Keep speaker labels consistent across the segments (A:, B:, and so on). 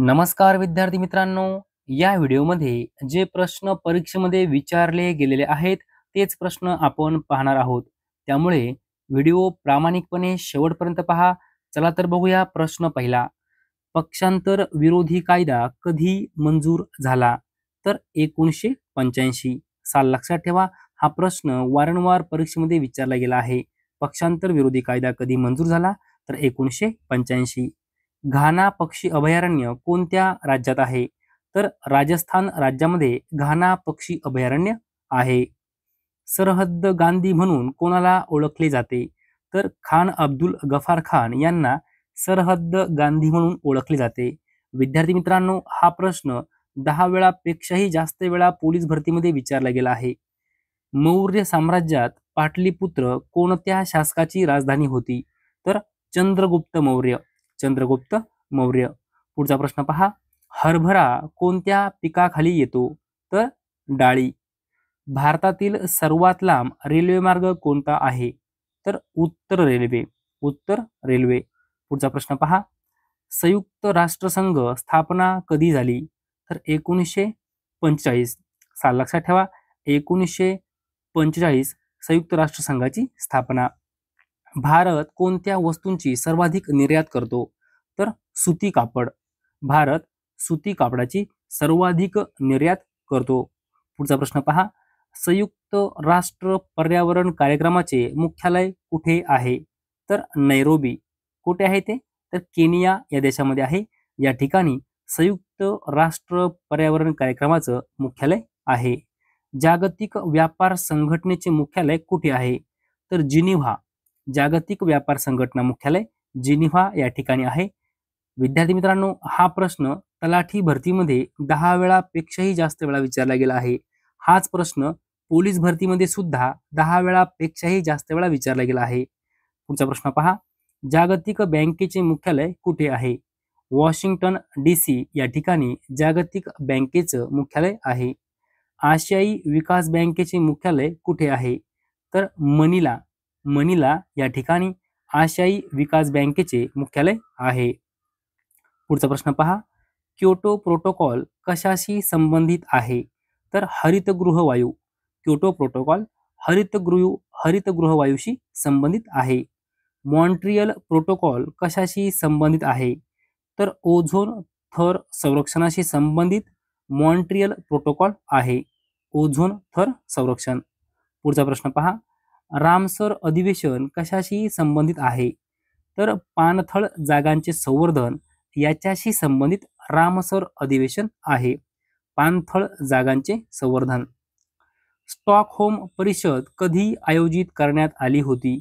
A: नमस्कार विद्यार्थी मित्रांनो, या व्हिडिओमध्ये जे प्रश्न परीक्षेमध्ये विचारले गेलेले आहेत तेच प्रश्न आपण पाहणार आहोत. त्यामुळे व्हिडिओ प्रामाणिकपणे शेवटपर्यंत पहा. चला तर बघूया प्रश्न पहिला. पक्षांतर विरोधी कायदा कधी मंजूर झाला? तर 1985. साल लक्षात ठेवा. हा प्रश्न वारंवार परीक्षेमध्ये विचारला गेला आहे. पक्षांतर विरोधी कायदा कधी मंजूर झाला? तर 1985. घाना पक्षी अभयारण्य कोणत्या राज्यात आहे? तर राजस्थान राज्यामध्ये घाना पक्षी अभयारण्य आहे. सरहद्द गांधी म्हणून कोणाला ओळखले जाते? तर खान अब्दुल गफार खान यांना सरहद्द गांधी म्हणून ओळखले जाते. विद्यार्थी मित्रांनो, हा प्रश्न 10 वेळापेक्षाही जास्त वेळा पोलीस भरतीमध्ये विचारला गेला आहे. मौर्य साम्राज्यात पाटलीपुत्र कोणत्या शासकाची राजधानी होती? तर चंद्रगुप्त मौर्य. चंद्रगुप्त मौर्य. पुढचा प्रश्न पहा. हरभरा कोणत्या पिकाखाली येतो? तर डाळी. भारतातील सर्वात लांब रेल्वेमार्ग कोणता आहे? तर उत्तर रेल्वे. उत्तर रेल्वे. पुढचा प्रश्न पहा. संयुक्त राष्ट्रसंघ स्थापना कधी झाली? तर 1945. साल लक्षात ठेवा. 1945 संयुक्त राष्ट्रसंघाची स्थापना. भारत कोणत्या वस्तूंची सर्वाधिक निर्यात करतो? तर सुती कापड. भारत सुती कापडाची सर्वाधिक निर्यात करतो. पुढचा प्रश्न पहा. संयुक्त राष्ट्र पर्यावरण कार्यक्रमाचे मुख्यालय कुठे आहे? तर नैरोबी. कुठे आहे ते? तर केनिया या देशामध्ये आहे. या ठिकाणी संयुक्त राष्ट्र पर्यावरण कार्यक्रमाचं मुख्यालय आहे. जागतिक व्यापार संघटनेचे मुख्यालय कुठे आहे? तर जिनिव्हा. जागतिक व्यापार संघटना मुख्यालय जिनिव्हा या ठिकाणी आहे. विद्यार्थी मित्रांनो, हा प्रश्न तलाठी भरतीमध्ये 10 वेळापेक्षाही जास्त वेळा विचारला गेला आहे. हाच प्रश्न पोलीस भरतीमध्ये सुद्धा 10 वेळापेक्षाही जास्त वेळा विचारला गेला आहे. पुढचा प्रश्न पहा. जागतिक बँकेचे मुख्यालय कुठे आहे? वॉशिंग्टन DC या ठिकाणी जागतिक बँकेचं मुख्यालय आहे. आशियाई विकास बँकेचे मुख्यालय कुठे आहे? तर मनिला. मनिला या ठिकाणी आशियाई विकास बँकेचे मुख्यालय आहे. पुढचा प्रश्न पहा. क्योटो प्रोटोकॉल कशाशी संबंधित आहे? तर हरितगृह वायू. क्योटो प्रोटोकॉल हरितगृह वायूशी संबंधित आहे. मॉन्ट्रियल प्रोटोकॉल कशाशी संबंधित आहे? तर ओझोन थर संरक्षणाशी संबंधित मॉन्ट्रियल प्रोटोकॉल आहे. ओझोन थर संरक्षण. पुढचा प्रश्न पहा. रामसर अधिवेशन कशाशी संबंधित आहे? तर पाणथळ जागांचे संवर्धन याच्याशी संबंधित रामसर अधिवेशन आहे. पाणथळ जागांचे संवर्धन. स्टॉकहोम परिषद कधी आयोजित करण्यात आली होती?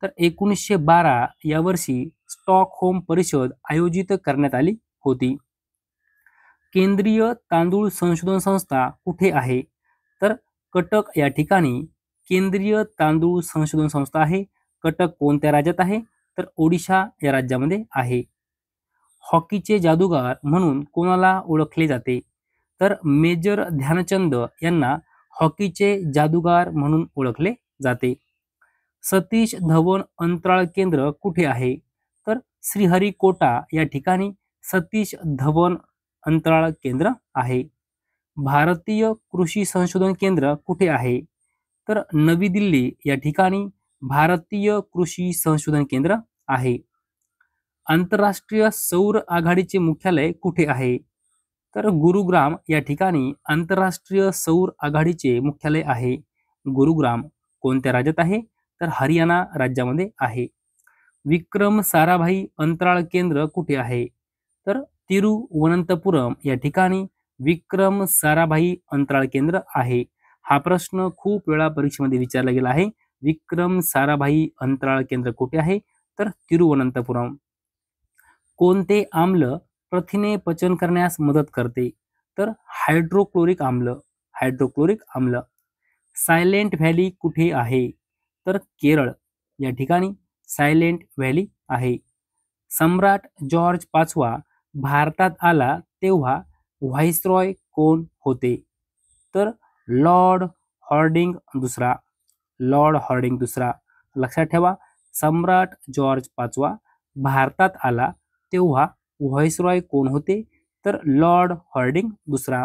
A: तर 1912 या वर्षी स्टॉकहोम परिषद आयोजित करण्यात आली होती. केंद्रीय तांदूळ संशोधन संस्था कुठे आहे? तर कटक या ठिकाणी केंद्रीय तांदूळ संशोधन संस्था आहे. कटक कोणत्या राज्यात आहे? तर ओडिशा या राज्यामध्ये आहे. हॉकीचे जादूगार म्हणून कोणाला ओळखले जाते? तर मेजर ध्यानचंद यांना हॉकीचे जादूगार म्हणून ओळखले जाते. सतीश धवन अंतराळ केंद्र कुठे आहे? तर श्रीहरिकोटा या ठिकाणी सतीश धवन अंतराळ केंद्र आहे. भारतीय कृषी संशोधन केंद्र कुठे आहे? तर नवी दिल्ली या ठिकाणी भारतीय कृषी संशोधन केंद्र आहे. आंतरराष्ट्रीय सौर आघाडीचे मुख्यालय कुठे आहे? तर गुरुग्राम या ठिकाणी आंतरराष्ट्रीय सौर आघाडीचे मुख्यालय आहे. गुरुग्राम कोणत्या राज्यात आहे? तर हरियाणा राज्यामध्ये आहे. विक्रम साराभाई अंतराळ केंद्र कुठे आहे? तर तिरुवनंतपुरम या ठिकाणी विक्रम साराभाई अंतराळ केंद्र आहे. हा प्रश्न खूप वेळा परीक्षेमध्ये विचारला गेला आहे. विक्रम साराभाई अंतराळ केंद्र कुठे आहे? तर तिरुवनंतपुरम. कोणते आम्ल प्रथिने पचन करण्यास मदत करते? तर हायड्रोक्लोरिक आम्ल. हायड्रोक्लोरिक आम्ल. सायलेंट व्हॅली कुठे आहे? तर केरळ या ठिकाणी सायलेंट व्हॅली आहे. सम्राट जॉर्ज 5वा भारतात आला तेव्हा व्हाईसरॉय कोण होते? तर लॉर्ड हॉर्डिंग दुसरा. लॉर्ड हॉर्डिंग दुसरा. लक्षात ठेवा. सम्राट जॉर्ज 5वा भारतात आला तेव्हा व्हाईसरॉय कोण होते? तर लॉर्ड हॉर्डिंग दुसरा.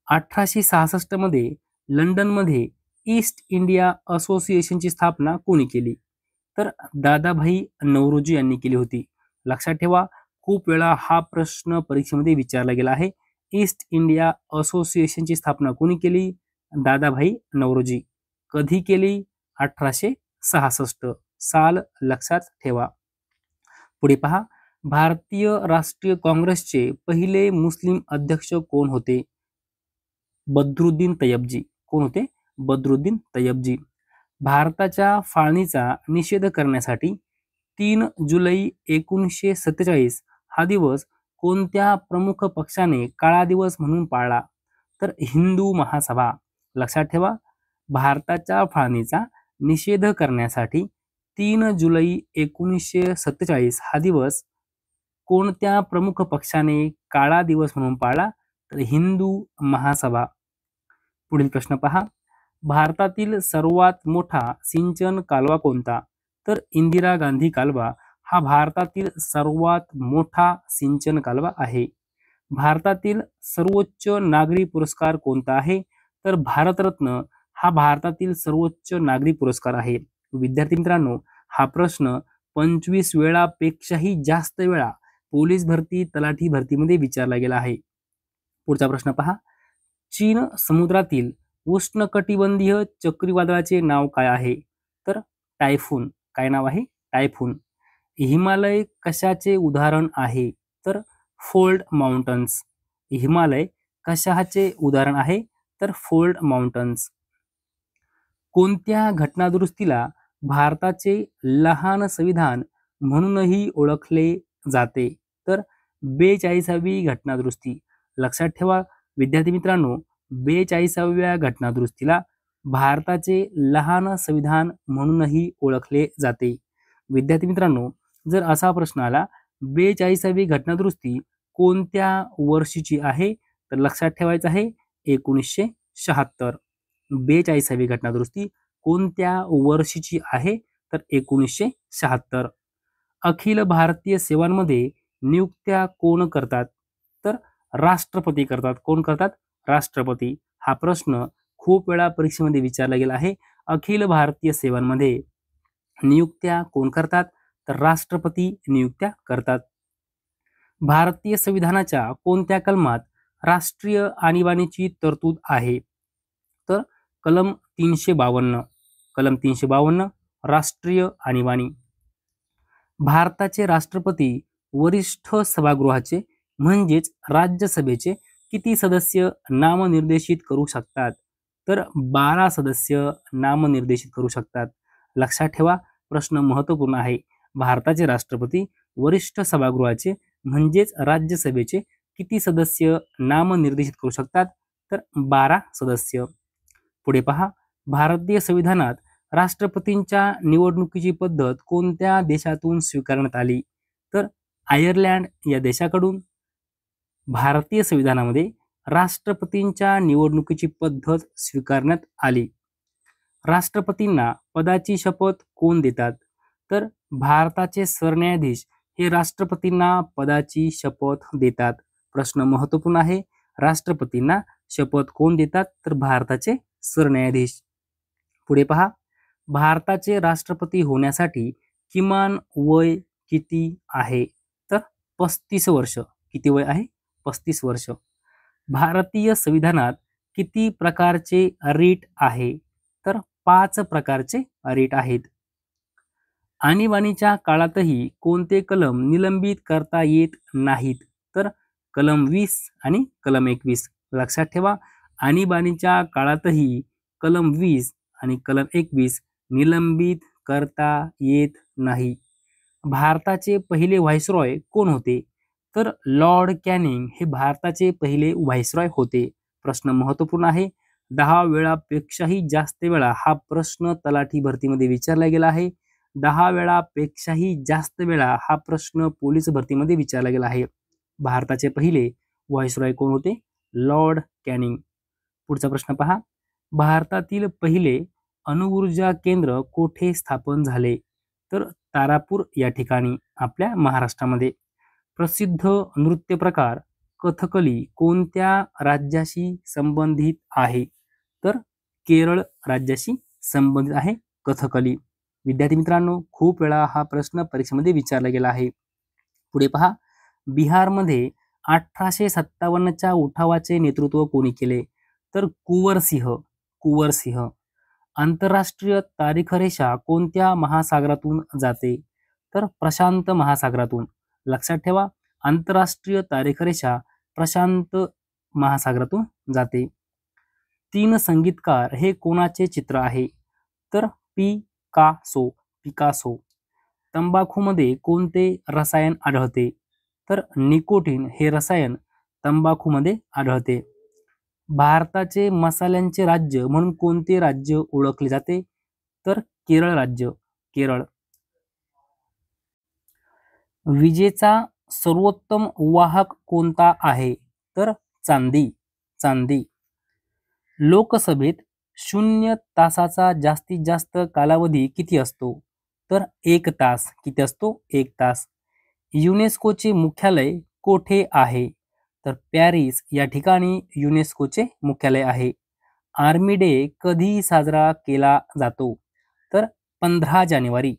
A: 1866 मध्ये लंडनमध्ये ईस्ट इंडिया असोसिएशनची स्थापना कोणी केली? तर दादाभाई नौरोजी यांनी केली होती. लक्षात ठेवा, खूप वेळा हा प्रश्न परीक्षेमध्ये विचारला गेला आहे. ईस्ट इंडिया असोसिएशनची स्थापना कोणी केली? दादाभाई नौरोजी. कधी केली? 1866. साल लक्षात ठेवा. पुढे पहा, भारतीय राष्ट्रीय काँग्रेसचे पहिले मुस्लिम अध्यक्ष कोण होते? बद्रुद्दीन तय्यबजी. कोण होते? बद्रुद्दीन तय्यबजी. भारताच्या फाळणीचा निषेध करण्यासाठी 3 जुलै 1947 हा दिवस कोणत्या प्रमुख पक्षाने काळा दिवस म्हणून पाळला? तर हिंदू महासभा. लक्षात ठेवा, भारताच्या फाळणीचा निषेध करण्यासाठी 3 जुलै 1947 हा दिवस कोणत्या प्रमुख पक्षाने काळा दिवस म्हणून पाळला? तर हिंदू महासभा. पुढील प्रश्न पहा, भारतातील सर्वात मोठा सिंचन कालवा कोणता? तर इंदिरा गांधी कालवा हा भारतातील सर्वात मोठा सिंचन कालवा आहे. भारतातील सर्वोच्च नागरी पुरस्कार कोणता आहे? तर भारतरत्न हा भारतातील सर्वोच्च नागरी पुरस्कार आहे. विद्यार्थी मित्रांनो, हा प्रश्न 25 वेळापेक्षाही जास्त वेळा पोलीस भरती, तलाठी भरतीमध्ये विचारला गेला आहे. पुढचा प्रश्न पहा, चीन समुद्रातील उष्णकटिबंधीय चक्रीवादळाचे नाव काय आहे? तर टायफून. काय नाव आहे? टायफून. हिमालय कशाचे उदाहरण आहे? तर फोल्ड माउंटन्स. हिमालय कशाचे उदाहरण आहे? तर फोल्ड माउंटन्स. कोणत्या घटनादुरुस्तीला भारताचे लहान संविधान म्हणूनही ओळखले जाते? तर 42वी घटनादुरुस्ती. लक्षात ठेवा विद्यार्थी मित्रांनो, 42व्या घटनादुरुस्तीला भारताचे लहान संविधान म्हणूनही ओळखले जाते. विद्यार्थी मित्रांनो, जर असा प्रश्न आला 42वी घटनादुरुस्ती कोणत्या वर्षीची आहे? तर लक्षात ठेवायचं आहे 1976. 42वी घटनादुरुस्ती कोणत्या वर्षीची आहे? तर 1976. अखिल भारतीय सेवांमध्ये नियुक्त्या कोण करतात? तर राष्ट्रपती करतात. कोण करतात? राष्ट्रपती. हा प्रश्न खूप वेळा परीक्षेमध्ये विचारला गेला आहे. अखिल भारतीय सेवांमध्ये नियुक्त्या कोण करतात? तर राष्ट्रपती नियुक्त्या करतात. भारतीय संविधानाच्या कोणत्या कलमात राष्ट्रीय आणीबाणीची तरतूद आहे? तर कलम 352. कलम 352 राष्ट्रीय आणीबाणी. भारताचे राष्ट्रपती वरिष्ठ सभागृहाचे म्हणजेच राज्यसभेचे किती सदस्य नामनिर्देशित करू शकतात? तर 12 सदस्य नामनिर्देशित करू शकतात. लक्षात ठेवा, प्रश्न महत्त्वपूर्ण आहे. भारताचे राष्ट्रपती वरिष्ठ सभागृहाचे म्हणजेच राज्यसभेचे किती सदस्य नामनिर्देशित करू शकतात? तर 12 सदस्य. पुढे पहा, भारतीय संविधानात राष्ट्रपतींच्या निवडणुकीची पद्धत कोणत्या देशातून स्वीकारण्यात आली? तर आयर्लंड या देशाकडून. भारतीय संविधानामध्ये राष्ट्रपतींच्या निवडणुकीची पद्धत स्वीकारण्यात आली. राष्ट्रपतींना पदाची शपथ कोण देतात? तर भारताचे सरन्यायाधीश हे राष्ट्रपतींना पदाची शपथ देतात. प्रश्न महत्त्वपूर्ण आहे. राष्ट्रपतींना शपथ कोण देतात? तर भारताचे सरन्यायाधीश. पुढे पहा, भारताचे राष्ट्रपती होण्यासाठी किमान वय किती आहे? तर 35 वर्ष. किती वय आहे? 35 वर्ष. भारतीय संविधानात किती प्रकारचे रीट आहे? तर 5 प्रकारचे रीट आहेत. आणीबाणीच्या काळातही कोणते कलम निलंबित करता येत नाहीत? तर कलम 20 आणि कलम 21. लक्षात ठेवा, आणीबाणीच्या काळातही कलम 20 आणि कलम 21 निलंबित करता येत नाही. भारताचे पहिले व्हाईसरॉय कोण होते? तर लॉर्ड कॅनिंग हे भारताचे पहिले व्हाईसरॉय होते. प्रश्न महत्त्वपूर्ण आहे. 10 वेळापेक्षाही जास्त वेळा हा प्रश्न तलाठी भरतीमध्ये विचारला गेला आहे. 10 वेळापेक्षाही जास्त वेळा हा प्रश्न पोलीस भरतीमध्ये विचारला गेला आहे. भारताचे पहिले व्हाईसरॉय कोण होते? Lord Canning. पुढचा प्रश्न पहा, भारतातील पहिले अणुऊर्जा केंद्र कोठे स्थापन झाले? तर तारापूर या ठिकाणी आपल्या महाराष्ट्रामध्ये. प्रसिद्ध नृत्य प्रकार कथकली कोणत्या राज्याशी संबंधित आहे? तर केरळ राज्याशी संबंधित आहे कथकली. विद्यार्थी मित्रांनो, खूप वेळा हा प्रश्न परीक्षेमध्ये विचारला गेला आहे. पुढे पहा, बिहारमध्ये 1857च्या उठावाचे नेतृत्व कोणी केले? तर कुंवरसिंह. आंतरराष्ट्रीय तारीखरेषा कोणत्या महासागरातून जाते? तर प्रशांत महासागरातून. लक्षात ठेवा, आंतरराष्ट्रीय तारीखरेषा प्रशांत महासागरातून जाते. 3 संगीतकार हे कोणाचे चित्र आहे? तर पिकासो. तंबाखूमध्ये कोणते रसायन आढळते? तर निकोटीन हे रसायन तंबाखूमध्ये आढळते. भारताचे मसाल्यांचे राज्य म्हणून कोणते राज्य ओळखले जाते? तर केरळ राज्य. विजेचा सर्वोत्तम वाहक कोणता आहे? तर चांदी. लोकसभेत 0 तासाचा जास्तीत जास्त कालावधी किती असतो? तर 1 तास. किती असतो? 1 तास. युनेस्कोचे मुख्यालय कोठे आहे? तर पॅरिस या ठिकाणी युनेस्कोचे मुख्यालय आहे. आर्मी डे कधी साजरा केला जातो? तर 15 जानेवारी.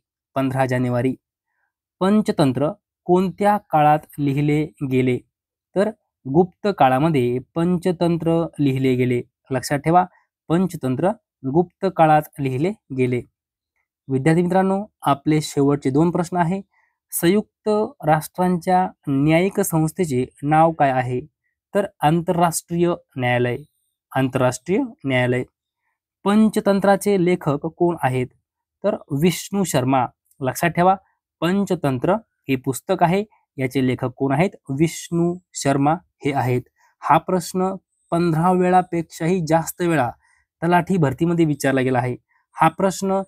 A: पंचतंत्र कोणत्या काळात लिहिले गेले? तर गुप्त काळामध्ये पंचतंत्र लिहिले गेले. लक्षात ठेवा, पंचतंत्र गुप्त काळात लिहिले गेले. विद्यार्थी मित्रांनो, आपले शेवटचे 2 प्रश्न आहे. संयुक्त राष्ट्रांच्या न्यायिक संस्थेचे नाव काय आहे? तर आंतरराष्ट्रीय न्यायालय. पंचतंत्राचे लेखक कोण आहेत? तर विष्णू शर्मा. लक्षात ठेवा, पंचतंत्र हे पुस्तक आहे, याचे लेखक कोण आहेत? विष्णू शर्मा हे आहेत. हा प्रश्न 15 वेळापेक्षाही जास्त वेळा तलाठी भरतीमध्ये विचारला गेला आहे. हा प्रश्न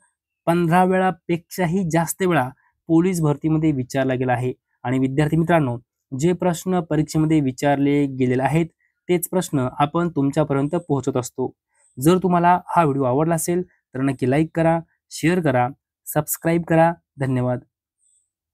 A: 15 वेळापेक्षाही जास्त वेळा पोलीस भरतीमध्ये विचारला गेला आहे. आणि विद्यार्थी मित्रांनो, जे प्रश्न परीक्षेमध्ये विचारले गेलेले आहेत तेच प्रश्न आपण तुमच्यापर्यंत पोहोचवत असतो. जर तुम्हाला हा व्हिडिओ आवडला असेल तर नक्की लाईक करा, शेअर करा, सबस्क्राईब करा. धन्यवाद.